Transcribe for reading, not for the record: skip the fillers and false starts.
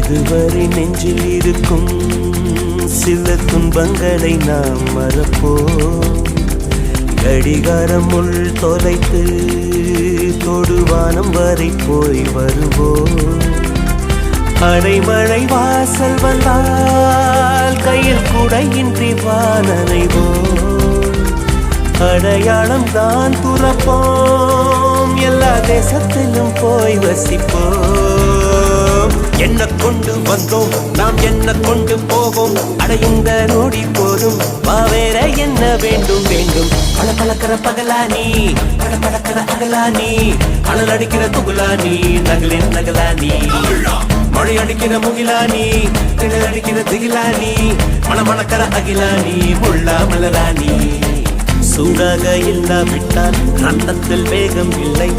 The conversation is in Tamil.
அதுவரை நெஞ்சில் இருக்கும் சில துன்பங்களை நாம் மறப்போம். கடிகாரம் உள் தொலைத்து தொடுவானம் வரை போய் வருவோம். அடைமழை வாசல் வந்தால் கையில் குடையின்றி வானனைவோம். அடையாளம் தான் துறப்போம், எல்லா தேசத்திலும் போய் வசிப்போம். என்ன கொண்டு வந்தோம் நாம் என்ன கொண்டு போவோம், அடையுந்த நோடி போதும் வேற என்ன வேண்டும் வேண்டும். பல பழக்கிற பகலானி பட பழக்கிற அகலானி, அனல் அடிக்கிற துகுலானி நகலின் நகலானி, மழை அடிக்கிற முகிலானி திணல் அடிக்கிற திகிலானி, மணமணக்கிற அகிலானி முள்ளா மலராணி. சூடாக இல்லாவிட்டால் ரத்தத்தில் வேகம் இல்லை,